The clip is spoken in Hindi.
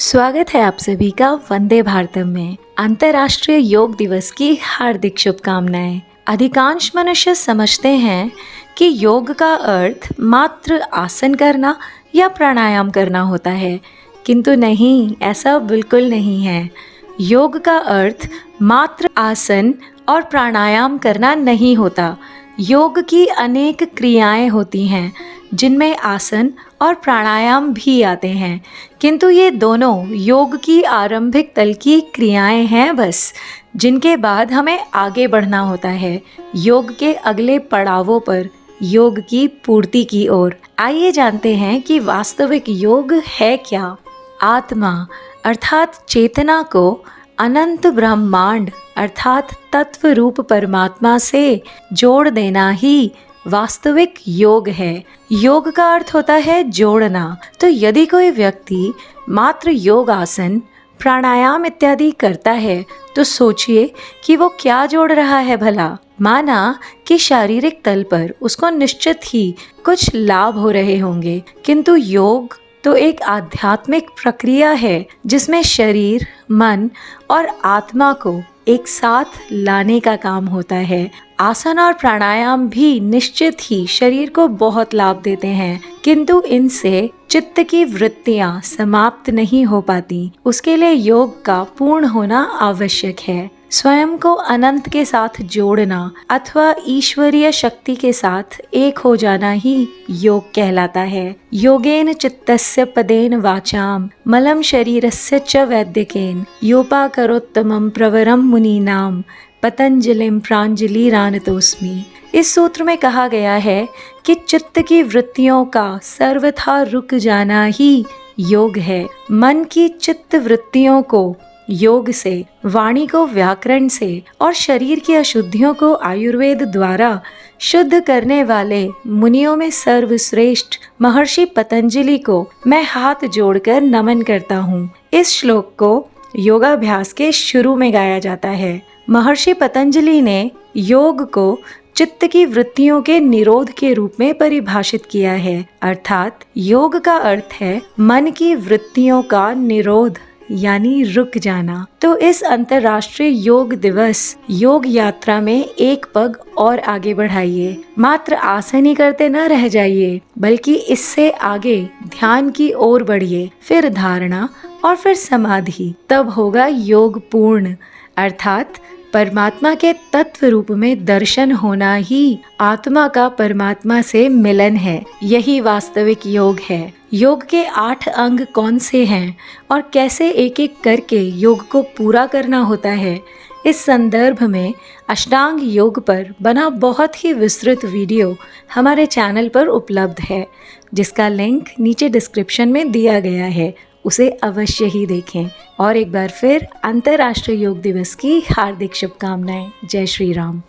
स्वागत है आप सभी का वंदे भारतम में। अंतर्राष्ट्रीय योग दिवस की हार्दिक शुभकामनाएं। अधिकांश मनुष्य समझते हैं कि योग का अर्थ मात्र आसन करना या प्राणायाम करना होता है, किंतु नहीं, ऐसा बिल्कुल नहीं है। योग का अर्थ मात्र आसन और प्राणायाम करना नहीं होता। योग की अनेक क्रियाएं होती हैं जिनमें आसन और प्राणायाम भी आते हैं, किंतु ये दोनों योग की आरंभिक तल की क्रियाएं हैं बस, जिनके बाद हमें आगे बढ़ना होता है योग के अगले पड़ावों पर, योग की पूर्ति की ओर। आइए जानते हैं कि वास्तविक योग है क्या। आत्मा अर्थात चेतना को अनंत ब्रह्मांड अर्थात तत्व रूप परमात्मा से जोड़ देना ही वास्तविक योग है। योग का अर्थ होता है जोड़ना। तो यदि कोई व्यक्ति मात्र योग आसन प्राणायाम इत्यादि करता है तो सोचिए कि वो क्या जोड़ रहा है भला। माना कि शारीरिक तल पर उसको निश्चित ही कुछ लाभ हो रहे होंगे, किंतु योग तो एक आध्यात्मिक प्रक्रिया है जिसमें शरीर, मन और आत्मा को एक साथ लाने का काम होता है। आसन और प्राणायाम भी निश्चित ही शरीर को बहुत लाभ देते हैं, किंतु इनसे चित्त की वृत्तियां समाप्त नहीं हो पाती। उसके लिए योग का पूर्ण होना आवश्यक है। स्वयं को अनंत के साथ जोड़ना अथवा ईश्वरीय शक्ति के साथ एक हो जाना ही योग कहलाता है। योगेन चित्तस्य पदेन वाचाम मलम शरीरस्य च वैद्यकेन योपाकरोत्तमं प्रवरम मुनीनाम पतंजलिम प्रांजलिरानतोस्मि। इस सूत्र में कहा गया है कि चित्त की वृत्तियों का सर्वथा रुक जाना ही योग है। मन की चित्त वृत्तियों को योग से, वाणी को व्याकरण से और शरीर की अशुद्धियों को आयुर्वेद द्वारा शुद्ध करने वाले मुनियों में सर्वश्रेष्ठ महर्षि पतंजलि को मैं हाथ जोड़कर नमन करता हूँ। इस श्लोक को योगाभ्यास के शुरू में गाया जाता है। महर्षि पतंजलि ने योग को चित्त की वृत्तियों के निरोध के रूप में परिभाषित किया है, अर्थात योग का अर्थ है मन की वृत्तियों का निरोध यानी रुक जाना। तो इस अंतर्राष्ट्रीय योग दिवस योग यात्रा में एक पग और आगे बढ़ाइए। मात्र आसन ही करते न रह जाइए, बल्कि इससे आगे ध्यान की ओर बढ़िए, फिर धारणा और फिर समाधि। तब होगा योग पूर्ण, अर्थात परमात्मा के तत्व रूप में दर्शन होना ही आत्मा का परमात्मा से मिलन है। यही वास्तविक योग है। योग के 8 अंग कौन से हैं और कैसे एक एक करके योग को पूरा करना होता है, इस संदर्भ में अष्टांग योग पर बना बहुत ही विस्तृत वीडियो हमारे चैनल पर उपलब्ध है, जिसका लिंक नीचे डिस्क्रिप्शन में दिया गया है। उसे अवश्य ही देखें। और एक बार फिर अंतर्राष्ट्रीय योग दिवस की हार्दिक शुभकामनाएं। जय श्री राम।